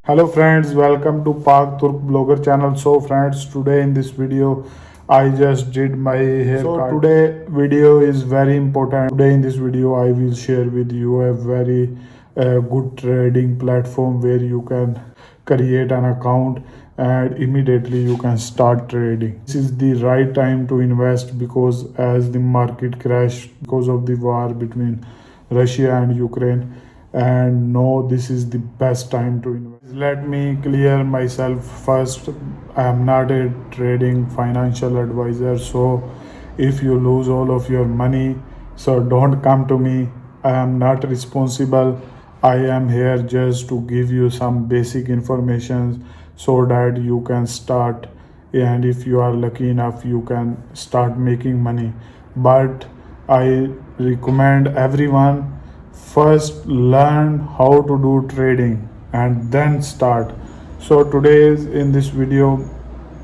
Hello friends, welcome to Park Turk Blogger channel. So friends, today in this video I just did my haircut. So today video is very important. Today in this video I will share with you a very good trading platform where you can create an account and immediately you can start trading. This is the right time to invest because as the market crashed because of the war between Russia and Ukraine, and no, this is the best time to invest. Let me clear myself first. I am not a trading financial advisor, so if you lose all of your money, so don't come to me. I am not responsible. I am here just to give you some basic information so that you can start, and if you are lucky enough you can start making money. But I recommend everyone first learn how to do trading and then start. So today in this video,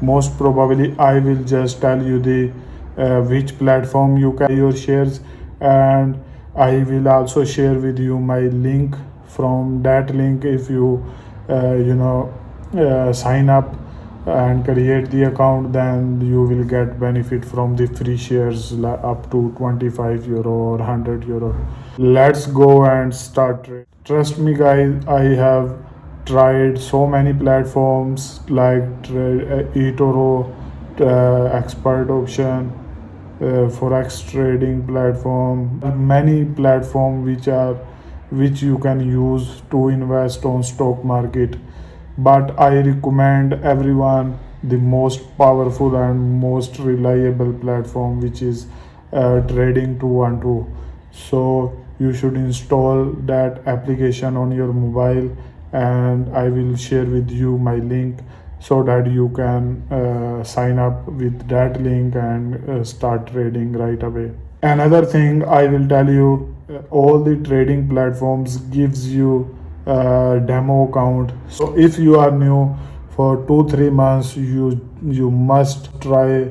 most probably I will just tell you the which platform you can buy your shares, and I will also share with you my link. From that link, if you sign up and create the account, then you will get benefit from the free shares up to 25 euro or 100 euro. Let's go and start trade. Trust me guys, I have tried so many platforms like eToro, expert option, forex trading platform, many platform which you can use to invest on stock market. But I recommend everyone the most powerful and most reliable platform, which is trading 212. So you should install that application on your mobile, and I will share with you my link so that you can sign up with that link and start trading right away. Another thing I will tell you, all the trading platforms gives you demo account. So if you are new for 2 3 months, you must try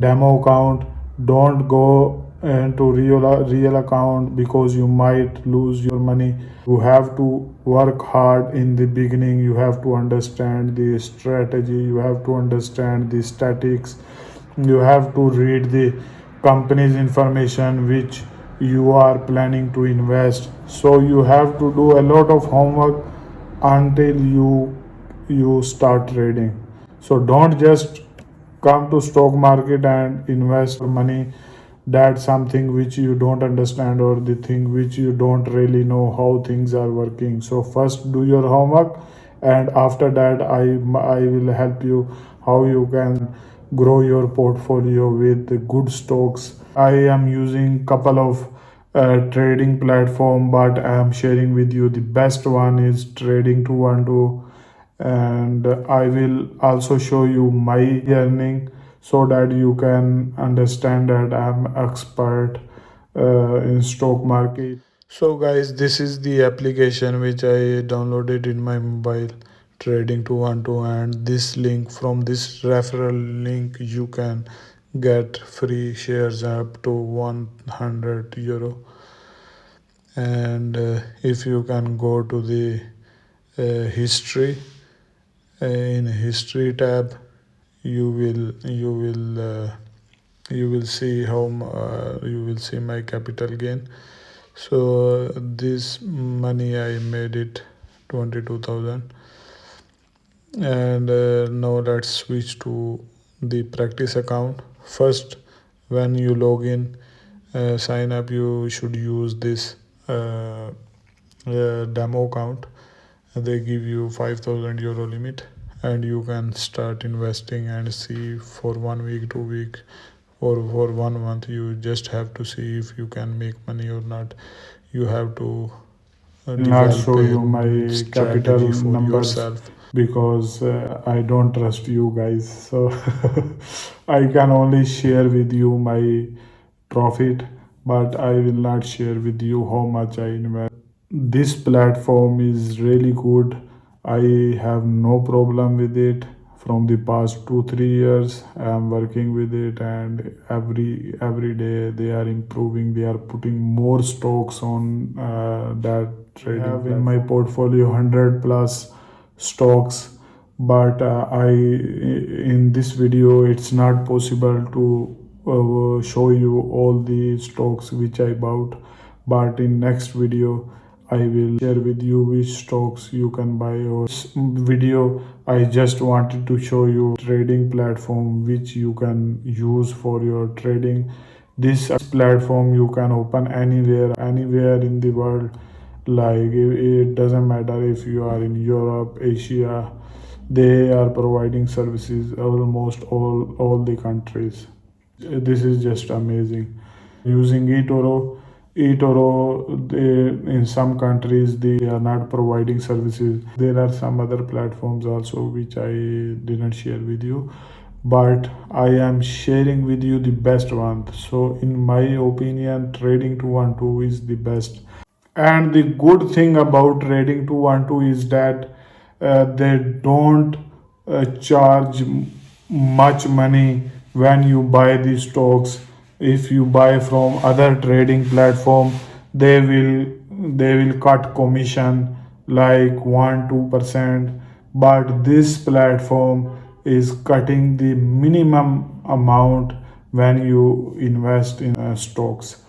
demo account. Don't go into real account because you might lose your money. You have to work hard in the beginning. You have to understand the strategy, you have to understand the statics, you have to read the company's information which you are planning to invest. So you have to do a lot of homework until you start trading. So don't just come to stock market and invest money. That's something which you don't understand, or the thing which you don't really know how things are working. So first do your homework, and after that I will help you how you can grow your portfolio with the good stocks. I am using couple of trading platform, but I am sharing with you the best one is trading 212, and I will also show you my earning so that you can understand that I'm expert in stock market. So guys, this is the application which I downloaded in my mobile, trading 212, and this link, from this referral link you can get free shares up to 100 euro. And if you can go to the history, in history tab you will see you will see my capital gain. So this money I made it 22,000. And now let's switch to the practice account. First, when you log in, sign up, you should use this demo account. They give you 5,000 euro limit, and you can start investing and see for 1 week, 2 week, or for 1 month. You just have to see if you can make money or not. You have to not show you my capital numbers yourself, because I don't trust you guys. So I can only share with you my profit, but I will not share with you how much I invest. This platform is really good. I have no problem with it. From the past 2 3 years I am working with it, and every day they are improving. They are putting more stocks on that trading. I have in my portfolio 100 plus stocks, but I in this video it's not possible to show you all the stocks which I bought, but in next video I will share with you which stocks you can buy. Or this video I just wanted to show you trading platform which you can use for your trading. This platform you can open anywhere in the world. Like it doesn't matter if you are in Europe, Asia, they are providing services almost all the countries. This is just amazing. Using eToro, in some countries they are not providing services. There are some other platforms also which I didn't share with you, but I am sharing with you the best one. So in my opinion, trading 212 is the best. And the good thing about trading 212 is that they don't charge much money when you buy the stocks. If you buy from other trading platform, they will cut commission like 1-2%, but this platform is cutting the minimum amount when you invest in stocks.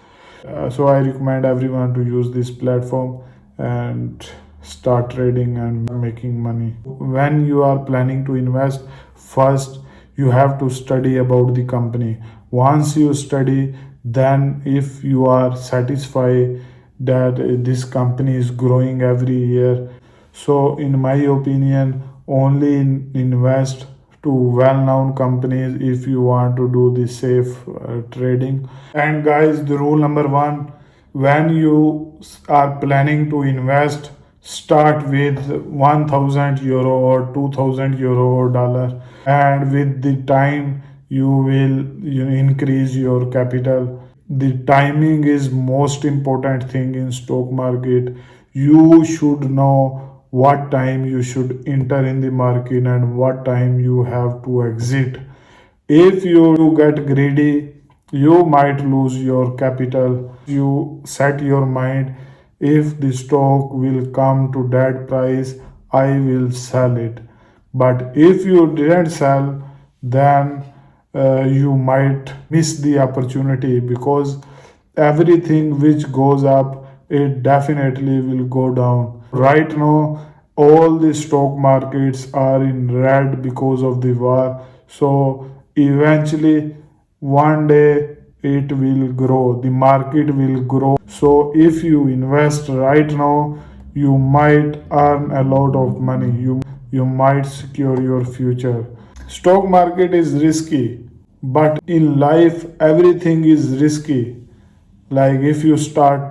So I recommend everyone to use this platform and start trading and making money. When you are planning to invest, first you have to study about the company. Once you study, then if you are satisfied that this company is growing every year, so in my opinion, only invest to well-known companies if you want to do the safe trading. And guys, the rule number one: when you are planning to invest, start with 1000 euro or 2000 euro or dollar, and with the time you will increase your capital. The timing is most important thing in stock market. You should know what time you should enter in the market and what time you have to exit. If you get greedy, you might lose your capital. You set your mind, if the stock will come to that price, I will sell it. But if you didn't sell, then you might miss the opportunity, because everything which goes up, it definitely will go down. Right now, all the stock markets are in red because of the war. So eventually, one day it will grow, the market will grow. So if you invest right now, you might earn a lot of money. You might secure your future. Stock market is risky, but in life everything is risky. Like if you start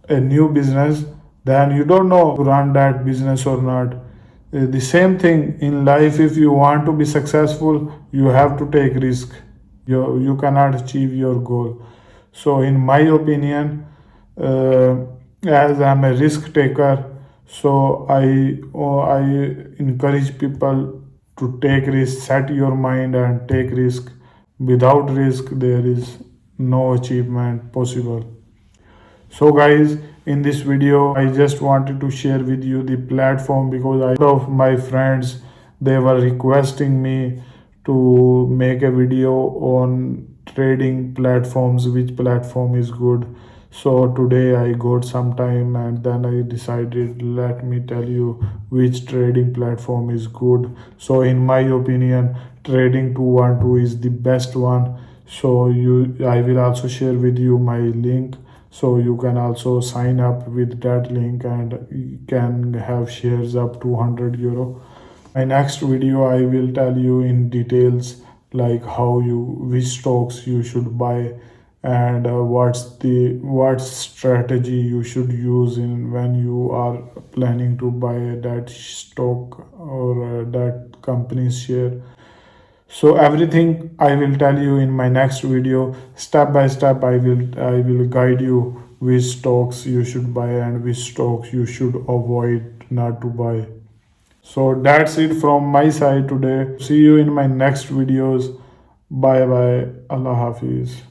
a new business, then you don't know to run that business or not. The same thing in life, if you want to be successful, you have to take risk. You cannot achieve your goal. So in my opinion, uh, as I'm a risk taker, so I encourage people to take risk. Set your mind and take risk. Without risk, there is no achievement possible. So guys, in this video I just wanted to share with you the platform, because I of my friends, they were requesting me to make a video on trading platforms, which platform is good. So today I got some time and then I decided, let me tell you which trading platform is good. So in my opinion, trading 212 is the best one. So I will also share with you my link, so you can also sign up with that link and you can have shares up to 100 euro. My next video I will tell you in details, like how you which stocks you should buy, and what strategy you should use in when you are planning to buy that stock or that company's share. So everything I will tell you in my next video. Step by step I will guide you which stocks you should buy and which stocks you should avoid not to buy. So that's it from my side today. See you in my next videos. Bye bye. Allah Hafiz.